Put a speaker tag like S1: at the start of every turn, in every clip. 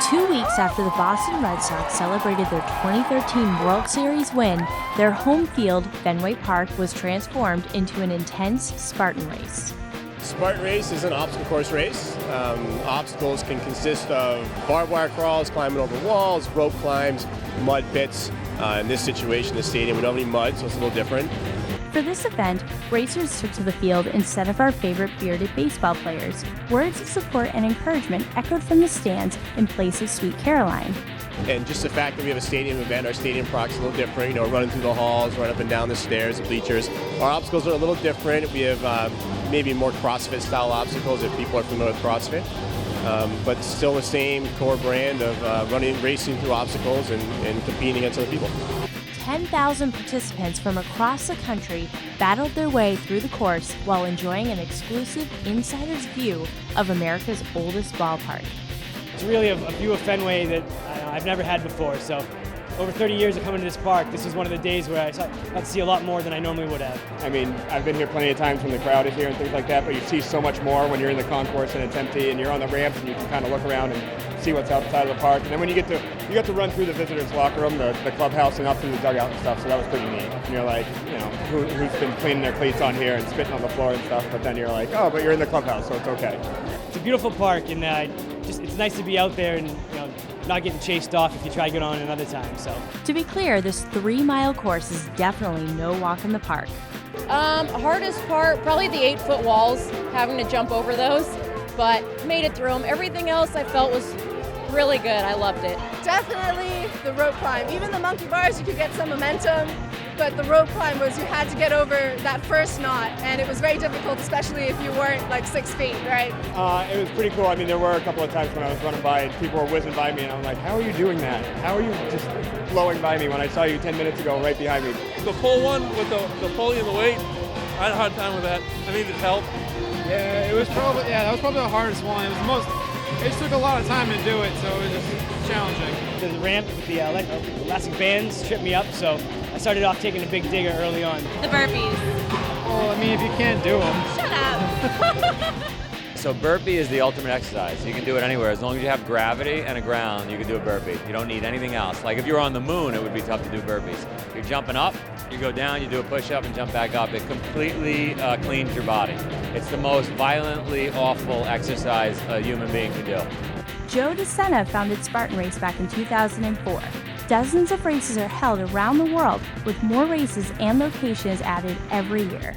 S1: 2 weeks after the Boston Red Sox celebrated their 2013 World Series win, their home field, Fenway Park, was transformed into an intense Spartan race.
S2: Spartan race is an obstacle course race. Obstacles can consist of barbed wire crawls, climbing over walls, rope climbs, mud pits. In this situation, the stadium, we don't have any mud, so it's a little different.
S1: For this event, racers took to the field instead of our favorite bearded baseball players. Words of support and encouragement echoed from the stands in place of Sweet Caroline.
S2: And just the fact that we have a stadium event, our stadium proc's a little different, running through the halls, running up and down the stairs, the bleachers. Our obstacles are a little different. We have maybe more CrossFit style obstacles if people are familiar with CrossFit. But still the same core brand of racing through obstacles and competing against other people.
S1: 10,000 participants from across the country battled their way through the course while enjoying an exclusive insider's view of America's oldest ballpark.
S3: It's really a view of Fenway that I've never had before. So over 30 years of coming to this park, this is one of the days where I got to see a lot more than I normally would have.
S4: I mean, I've been here plenty of times when the crowd is here and things like that, but you see so much more when you're in the concourse and it's empty and you're on the ramps and you can kind of look around and see what's outside of the park. And then when you get to run through the visitors' locker room, the clubhouse, and up through the dugout and stuff, so that was pretty neat. And you're like, who's been cleaning their cleats on here and spitting on the floor and stuff, but then you're like, oh, but you're in the clubhouse, so it's okay.
S3: It's a beautiful park, and it's nice to be out there and not getting chased off if you try to get on another time. So
S1: to be clear, this 3-mile course is definitely no walk in the park.
S5: Hardest part, probably the 8-foot walls, having to jump over those, but made it through them. Everything else I felt was really good. I loved it.
S6: Definitely the rope climb. Even the monkey bars, you could get some momentum, but the rope climb was you had to get over that first knot, and it was very difficult, especially if you weren't like 6 feet, right?
S4: It was pretty cool. I mean, there were a couple of times when I was running by and people were whizzing by me, and I'm like, how are you doing that? How are you just blowing by me when I saw you 10 minutes ago right behind me?
S7: The full one with the pulley and the weight, I had a hard time with that. I needed help.
S8: Yeah, that was probably the hardest one. It just took a lot of time to do it, so it was just challenging.
S3: The ramp with the elastic bands tripped me up, so I started off taking a big digger early on.
S5: The burpees.
S8: Well, I mean, if you can't do them.
S5: Shut up.
S9: So burpee is the ultimate exercise. You can do it anywhere. As long as you have gravity and a ground, you can do a burpee. You don't need anything else. Like if you were on the moon, it would be tough to do burpees. You're jumping up, you go down, you do a push-up and jump back up. It completely cleans your body. It's the most violently awful exercise a human being can do.
S1: Joe DeSena founded Spartan Race back in 2004. Dozens of races are held around the world, with more races and locations added every year.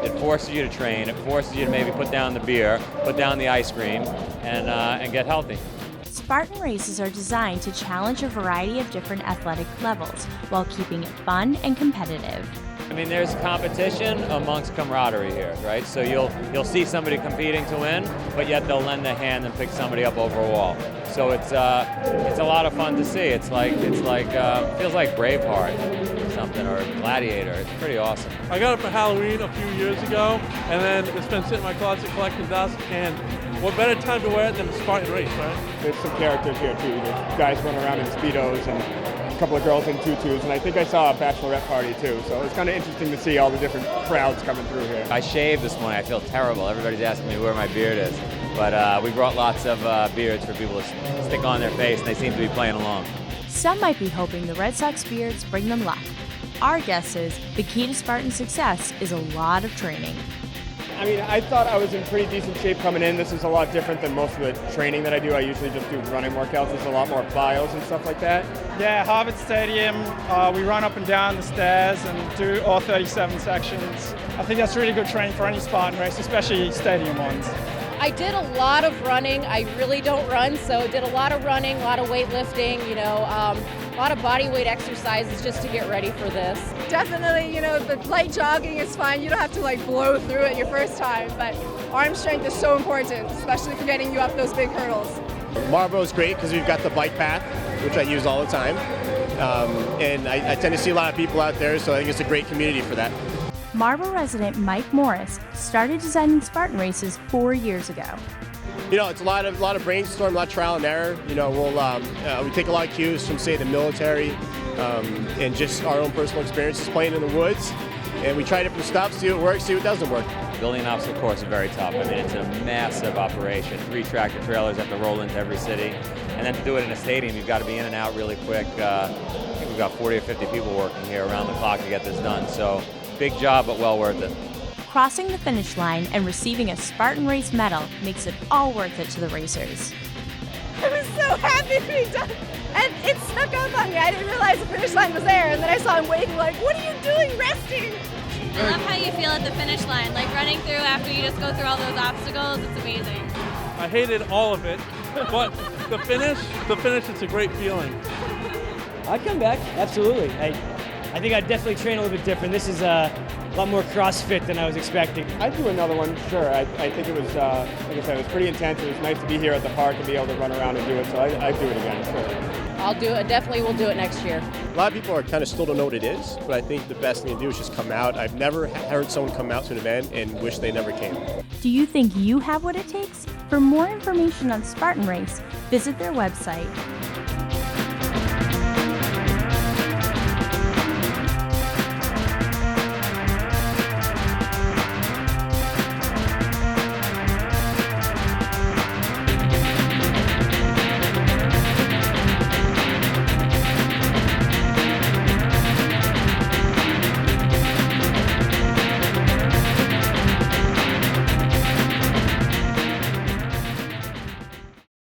S9: It forces you to train. It forces you to maybe put down the beer, put down the ice cream, and get healthy.
S1: Spartan races are designed to challenge a variety of different athletic levels while keeping it fun and competitive.
S9: I mean, there's competition amongst camaraderie here, right? So you'll see somebody competing to win, but yet they'll lend a hand and pick somebody up over a wall. So it's a lot of fun to see. It feels like Braveheart or something, or Gladiator. It's pretty awesome.
S7: I got it for Halloween a few years ago, and then it's been sitting in my closet collecting dust, and what better time to wear it than a Spartan race, right?
S4: There's some characters here too. There's guys running around in Speedos and a couple of girls in tutus, and I think I saw a bachelorette party too, so it's kind of interesting to see all the different crowds coming through here.
S9: I shaved this morning. I feel terrible. Everybody's asking me where my beard is. But we brought lots of beards for people to stick on their face, and they seem to be playing along.
S1: Some might be hoping the Red Sox beards bring them luck. Our guess is the key to Spartan success is a lot of training.
S4: I mean, I thought I was in pretty decent shape coming in. This is a lot different than most of the training that I do. I usually just do running workouts. There's a lot more plyos and stuff like that.
S8: Yeah, Harvard Stadium, we run up and down the stairs and do all 37 sections. I think that's really good training for any Spartan race, especially stadium ones.
S5: I did a lot of running. I really don't run, so did a lot of running, a lot of weightlifting, a lot of body weight exercises just to get ready for this.
S6: Definitely, the light jogging is fine. You don't have to blow through it your first time, but arm strength is so important, especially for getting you up those big hurdles.
S2: Marlboro's great because we've got the bike path, which I use all the time. And I tend to see a lot of people out there, so I think it's a great community for that.
S1: Marlboro resident Mike Morris started designing Spartan races 4 years ago.
S2: It's a lot of brainstorm, a lot of trial and error. We take a lot of cues from, say, the military and just our own personal experiences playing in the woods. And we try different stuff, see what works, see what doesn't work.
S9: Building an obstacle course is very tough. I mean, it's a massive operation. 3 tractor trailers have to roll into every city. And then to do it in a stadium, you've got to be in and out really quick. I think we've got 40 or 50 people working here around the clock to get this done. So big job, but well worth it.
S1: Crossing the finish line and receiving a Spartan Race medal makes it all worth it to the racers.
S6: I was so happy to be done. And it snuck up on me. I didn't realize the finish line was there. And then I saw him waiting like, what are you doing resting?
S10: I love how you feel at the finish line, like running through after you just go through all those obstacles. It's amazing.
S7: I hated all of it, but the finish, it's a great feeling.
S3: I'd come back, absolutely. I think I'd definitely train a little bit different. This is a lot more CrossFit than I was expecting.
S4: I'd do another one, sure. I think it was, like I said, it was pretty intense. It was nice to be here at the park and be able to run around and do it, so I'd do it again, sure.
S5: I'll do it. Definitely will do it next year.
S2: A lot of people are kind of still don't know what it is, but I think the best thing to do is just come out. I've never heard someone come out to an event and wish they never came.
S1: Do you think you have what it takes? For more information on Spartan Race, visit their website.